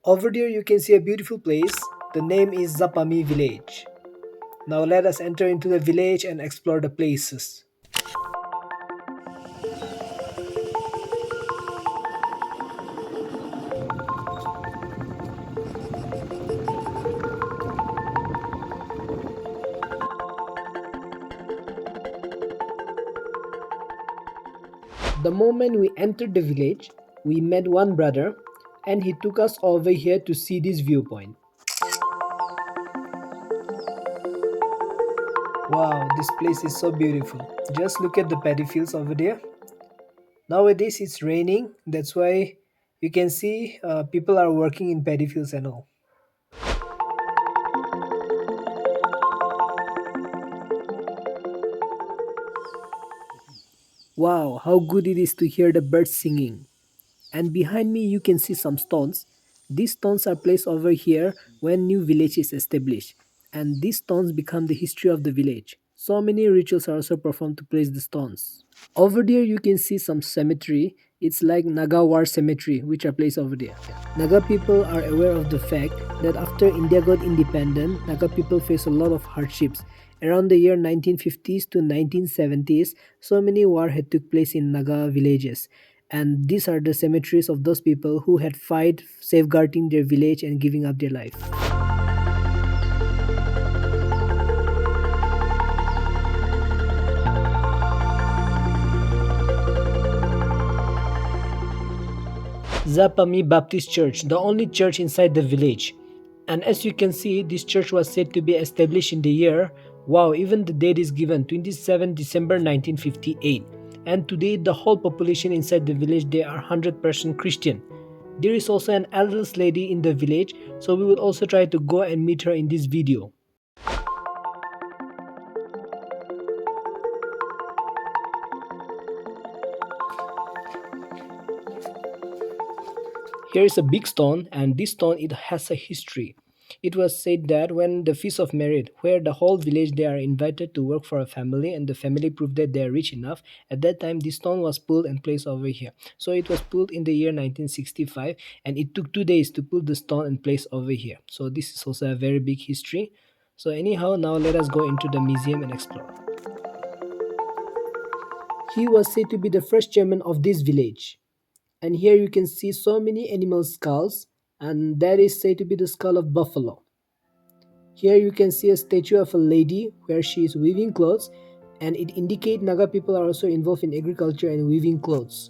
Over there you can see a beautiful place. The name is Zapami Village. Now let us enter into the village and explore the places. The moment we entered the village, we met one brother and he took us over here to see this viewpoint. Wow, this place is so beautiful. Just look at the paddy fields over there. Nowadays it's raining, that's why you can see people are working in paddy fields and all. Wow, how good it is to hear the birds singing. And behind me you can see some stones. These stones are placed over here when new village is established. And these stones become the history of the village. So many rituals are also performed to place the stones. Over there you can see some cemetery. It's like Naga war cemetery which are placed over there. Naga people are aware of the fact that after India got independent, Naga people face a lot of hardships. Around the year 1950s to 1970s, so many war had took place in Naga villages. And these are the cemeteries of those people who had fight safeguarding their village and giving up their life. Zapami Baptist Church, the only church inside the village. And as you can see, this church was said to be established in the year, wow, even the date is given, 27 December 1958. And today the whole population inside the village, they are 100% Christian. There is also an eldest lady in the village, so we will also try to go and meet her in this video. Here is a big stone, and this stone it has a history. It was said that when the feast of merit, where the whole village they are invited to work for a family, and the family proved that they are rich enough, at that time this stone was pulled and placed over here. So it was pulled in the year 1965, and it took 2 days to pull the stone and place over here. So this is also a very big history. So anyhow, now let us go into the museum and explore. He was said to be the first chairman of this village. And here you can see so many animal skulls, and that is said to be the skull of buffalo. Here you can see a statue of a lady where she is weaving clothes, and it indicates Naga people are also involved in agriculture and weaving clothes.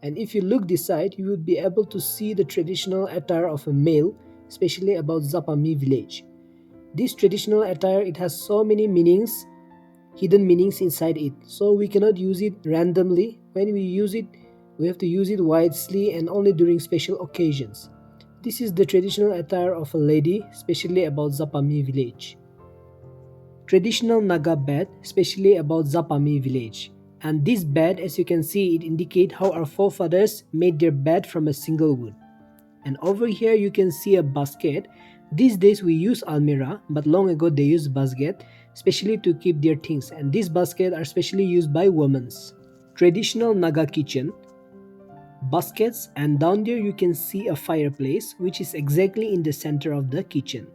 And if you look this side, you would be able to see the traditional attire of a male, especially about Zapami village. This traditional attire, it has so many meanings, hidden meanings inside it, so we cannot use it randomly. When we use it, we have to use it wisely and only during special occasions. This is the traditional attire of a lady, especially about Zapami village. Traditional Naga bed, especially about Zapami village. And this bed, as you can see, it indicates how our forefathers made their bed from a single wood. And over here you can see a basket. These days we use almirah, but long ago they used basket, especially to keep their things. And these baskets are specially used by women. Traditional Naga kitchen, baskets, and down there you can see a fireplace which is exactly in the center of the kitchen.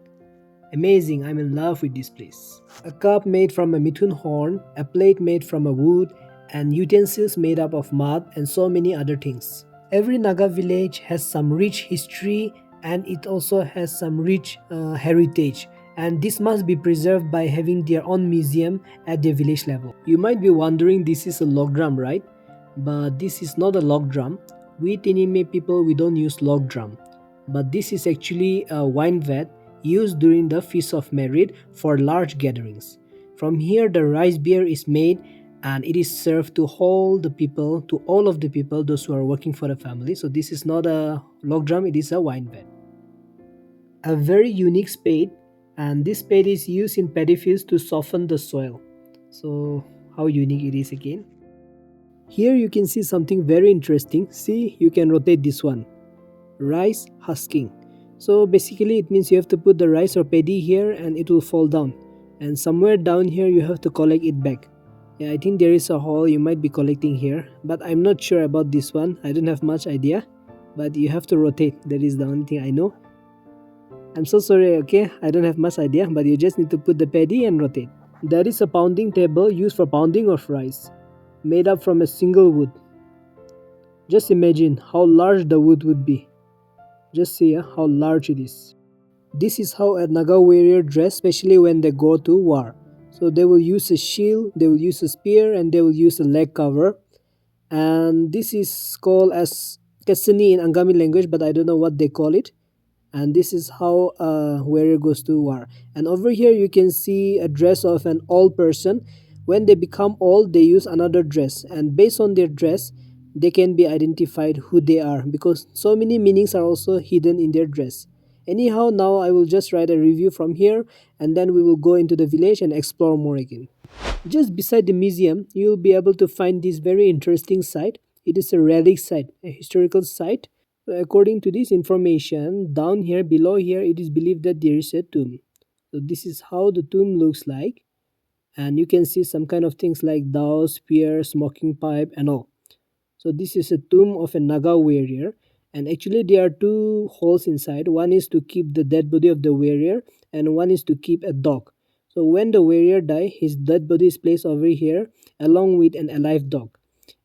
Amazing, I'm in love with this place. A cup made from a mithun horn, a plate made from a wood, and utensils made up of mud, and so many other things. Every Naga village has some rich history, and it also has some rich heritage, and this must be preserved by having their own museum at their village level. You might be wondering, this is a log drum, right? But this is not a log drum. We Tinime people, we don't use log drum, but this is actually a wine vat used during the Feast of Merit for large gatherings. From here the rice beer is made, and it is served to all the people, to all of the people, those who are working for the family. So this is not a log drum, it is a wine vat. A very unique spade, and this spade is used in paddy fields to soften the soil. So how unique it is again. Here you can see something very interesting. See, you can rotate this one. Rice husking. So basically it means you have to put the rice or paddy here and it will fall down. And somewhere down here you have to collect it back. Yeah, I think there is a hole you might be collecting here, but I'm not sure about this one. I don't have much idea. but you have to rotate. That is the only thing I know. I'm so sorry, okay? I don't have much idea, but you just need to put the paddy and rotate. There is a pounding table used for pounding of rice, made up from a single wood. Just imagine how large the wood would be. Just see how large it is. This is how a Naga warrior dress, especially when they go to war. So they will use a shield, they will use a spear, and they will use a leg cover. And this is called as Kasani in Angami language, but I don't know what they call it. And this is how a warrior goes to war. And over here you can see a dress of an old person. When they become old, they use another dress, and based on their dress they can be identified who they are, because so many meanings are also hidden in their dress. Anyhow, now I will just write a review from here, and then we will go into the village and explore more again. Just beside the museum, you will be able to find this very interesting site. It is a relic site, a historical site. So according to this information, down here, below here, it is believed that there is a tomb. So this is how the tomb looks like. And you can see some kind of things like dao, spear, smoking pipe, and all. So this is a tomb of a Naga warrior, and actually there are two holes inside. One is to keep the dead body of the warrior, and one is to keep a dog. So when the warrior die, his dead body is placed over here along with an alive dog.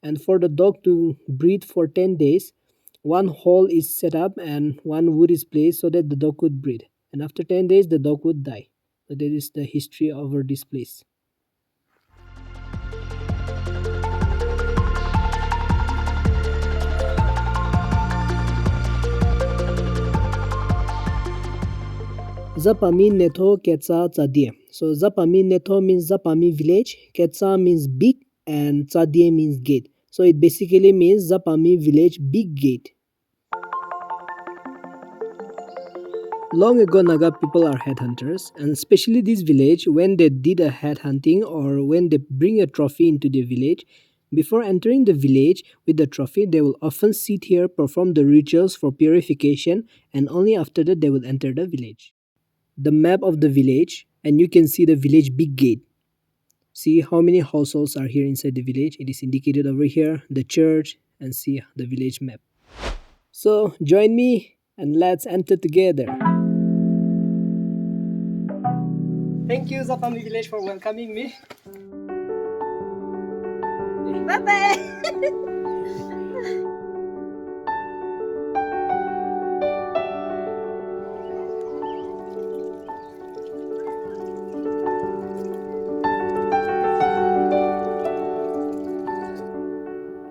And for the dog to breathe for 10 days, one hole is set up and one wood is placed so that the dog could breathe. And after 10 days, the dog would die. So that is the history over this place. Zapami Neto Ketsa Tsadie. So Zapami Neto means Zapami Village, Ketsa means big, and Tsadie means gate. So it basically means Zapami Village Big Gate. Long ago, Naga people are headhunters, and especially this village, when they did a headhunting or when they bring a trophy into the village, before entering the village with the trophy, they will often sit here, perform the rituals for purification, and only after that they will enter the village. The map of the village, and you can see the village big gate. See how many households are here inside the village. It is indicated over here, the church, and see the village map. So join me and let's enter together. Thank you, Zapami Village, for welcoming me. Bye bye.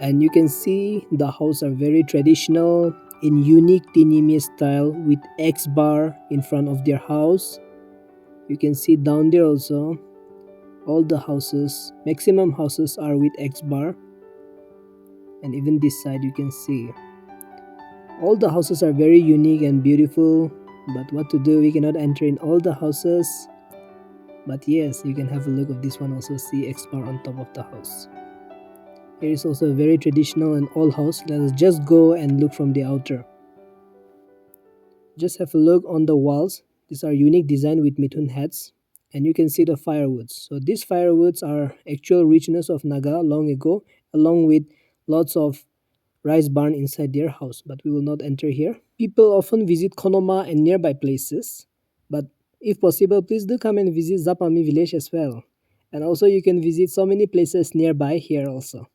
And you can see the house are very traditional in unique Tinime style with X bar in front of their house. You can see down there also all the houses, maximum houses are with X bar. And even this side you can see all the houses are very unique and beautiful, but what to do, we cannot enter in all the houses. But yes, you can have a look of this one also, see X bar on top of the house. Here is also a very traditional and old house. Let us just go and look from the outer. Just have a look on the walls. These are unique design with mithun heads. And you can see the firewoods. So these firewoods are actual richness of Naga long ago, along with lots of rice barn inside their house, but we will not enter here. People often visit Konoma and nearby places, but if possible, please do come and visit Zapami Village as well. And also you can visit so many places nearby here also.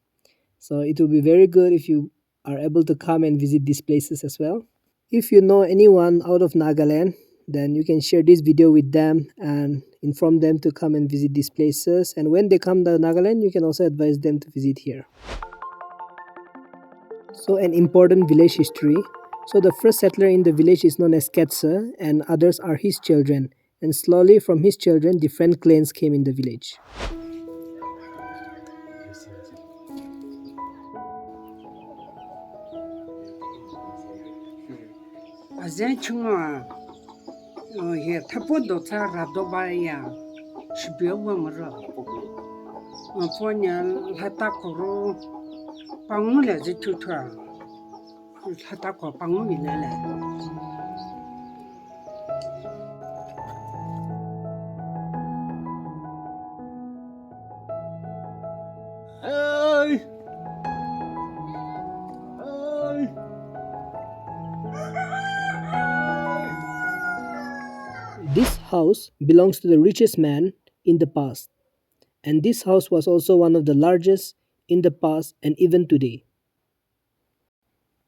So it will be very good if you are able to come and visit these places as well. If you know anyone out of Nagaland, then you can share this video with them and inform them to come and visit these places. And when they come to Nagaland, you can also advise them to visit here. So an important village history. So the first settler in the village is known as Ketsa, and others are his children. And slowly from his children, different clans came in the village. Azen chunga he tapo do tsa rado ba ya shibyo wa mara ponya hata koro pangu le zi tutra hata ko pangu mi le Hey! Hey! This house belongs to the richest man in the past, and this house was also one of the largest in the past and even today.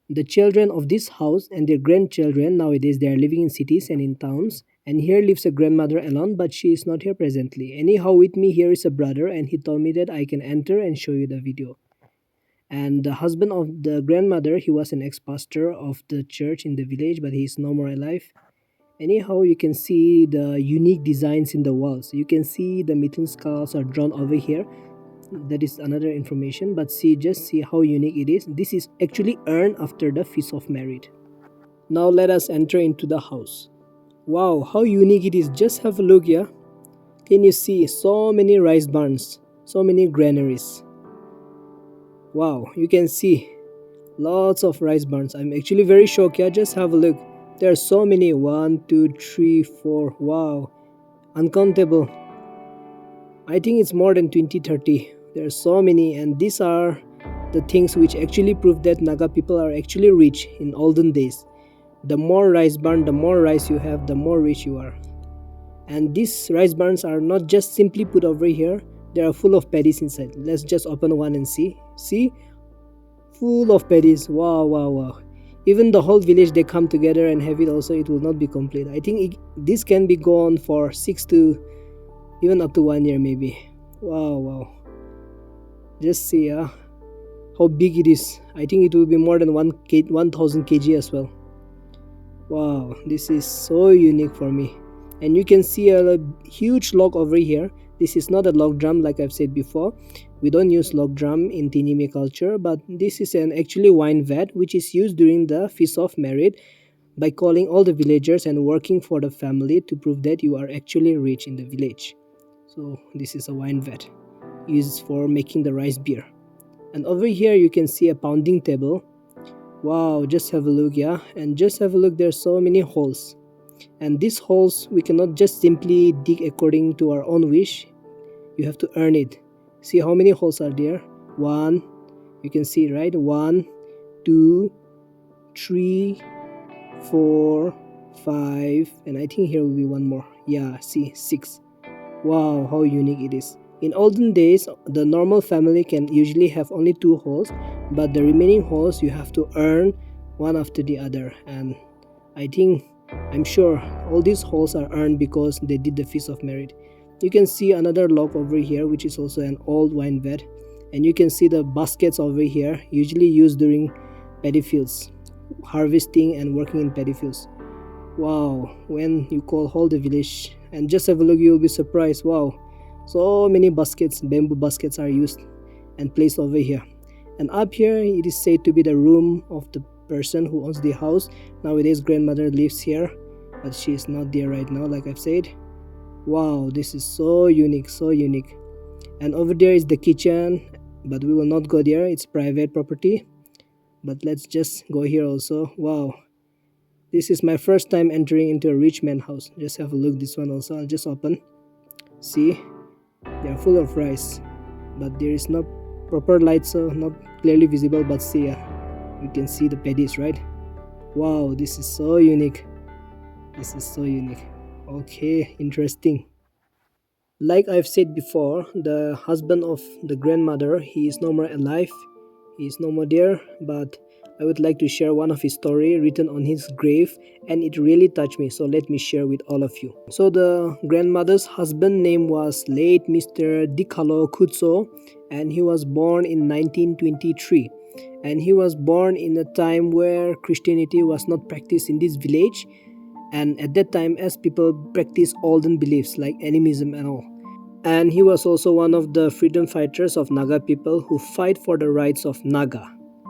The children of this house and their grandchildren nowadays they are living in cities and in towns, and here lives a grandmother alone, but she is not here presently. Anyhow, with me here is a brother, and he told me that I can enter and show you the video. And the husband of the grandmother, he was an ex-pastor of the church in the village, but he is no more alive. Anyhow, you can see the unique designs in the walls. You can see the Mithun skulls are drawn over here. That is another information, but just see how unique it is. This is actually earned after the Feast of Merit. Now let us enter into the house. Wow, how unique it is. Just have a look here. Can you see so many rice barns, so many granaries? Wow, you can see lots of rice barns. I'm actually very shocked here. Just have a look. There are so many. 1, 2, 3, 4. Wow, uncountable. I think it's more than 20, 30. There are so many, and these are the things which actually prove that Naga people are actually rich in olden days. The more rice barn, the more rice you have, the more rich you are. And these rice barns are not just simply put over here, they are full of paddies inside. Let's just open one and see. See? Full of paddies. Wow, wow, wow. Even the whole village they come together and have it also, it will not be complete. I think this can be gone for 6 to even up to 1 year maybe. Wow, wow. Just see how big it is. I think it will be more than 1000 kg as well. Wow, this is so unique for me. And you can see a huge log over here. This is not a log drum like I've said before. We don't use log drum in Tinime culture, but this is an actually wine vat which is used during the Feast of Merit by calling all the villagers and working for the family to prove that you are actually rich in the village. So this is a wine vat used for making the rice beer. And over here you can see a pounding table. Wow, just have a look, yeah. And just have a look, there's so many holes. And these holes we cannot just simply dig according to our own wish. You have to earn it. See how many holes are there? 1, you can see, right? 1, 2, 3, 4, 5, and I think here will be one more. Yeah, see, 6. Wow, how unique it is. In olden days, the normal family can usually have only 2 holes, but the remaining holes you have to earn one after the other. And I'm sure all these holes are earned because they did the Feast of Merit. You can see another log over here which is also an old wine vat, and you can see the baskets over here usually used during paddy fields, harvesting and working in paddy fields. Wow, when you call whole the village and just have a look, you'll be surprised. Wow, so many baskets, bamboo baskets are used and placed over here. And up here it is said to be the room of the person who owns the house. Nowadays grandmother lives here, but she is not there right now like I've said. Wow, this is so unique, so unique. And over there is the kitchen, but we will not go there, it's private property. But let's just go here also. Wow, this is my first time entering into a rich man house. Just have a look, this one also, I'll just open. See, they are full of rice, but there is no proper light, so not clearly visible, but see, you can see the paddies, right? Wow, this is so unique. This is so unique. Okay, interesting. Like I've said before, the husband of the grandmother, he is no more alive. He is no more there, but I would like to share one of his story written on his grave, and it really touched me, so let me share with all of you. So the grandmother's husband name was late Mr. Dikalo Kutso, and he was born in 1923. And he was born in a time where Christianity was not practiced in this village, and at that time as people practiced olden beliefs like animism and all. And he was also one of the freedom fighters of Naga people who fight for the rights of Naga.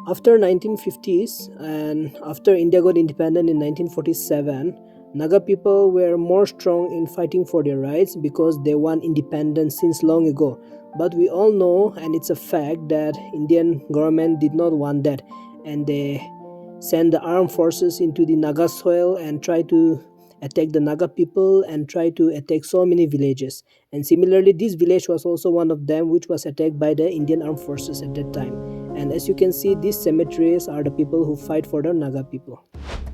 After 1950s and after India got independent in 1947, Naga people were more strong in fighting for their rights because they want independence since long ago. But we all know, and it's a fact, that Indian government did not want that, and they sent the armed forces into the Naga soil and try to attack the Naga people and try to attack so many villages. And similarly, this village was also one of them which was attacked by the Indian armed forces at that time. And as you can see, these cemeteries are the people who fight for the Naga people.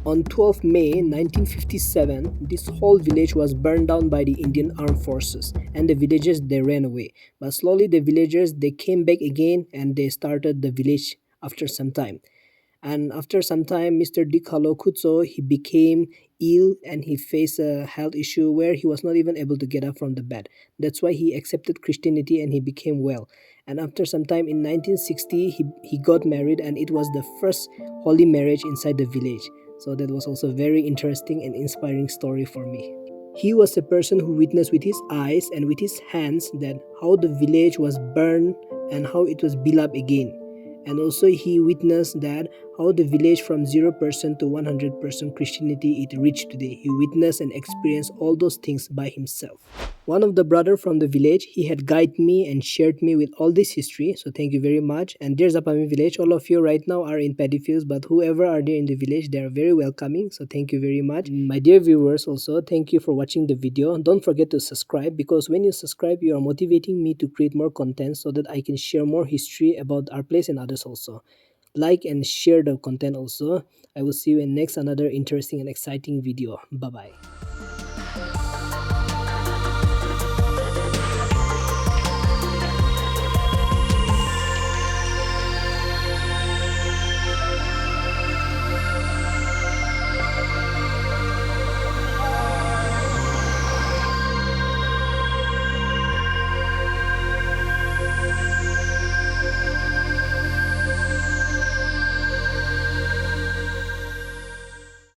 On 12 May 1957, this whole village was burned down by the Indian armed forces, and the villagers they ran away. But slowly the villagers they came back again and they started the village after some time. And after some time, Mr. Dikalo Kutso he became ill and he faced a health issue where he was not even able to get up from the bed. That's why he accepted Christianity and he became well. And after some time in 1960, he got married, and it was the first holy marriage inside the village. So that was also a very interesting and inspiring story for me. He was a person who witnessed with his eyes and with his hands that how the village was burned and how it was built up again. And also he witnessed that how the village from 0% to 100% Christianity it reached today. He witnessed and experienced all those things by himself. One of the brother from the village, he had guided me and shared me with all this history. So thank you very much. And dear Zapami Village, all of you right now are in paddy fields, but whoever are there in the village, they are very welcoming. So thank you very much. My dear viewers also, thank you for watching the video. Don't forget to subscribe, because when you subscribe, you are motivating me to create more content so that I can share more history about our place and others also. Like and share the content also. I will see you in next another interesting and exciting video. Bye bye.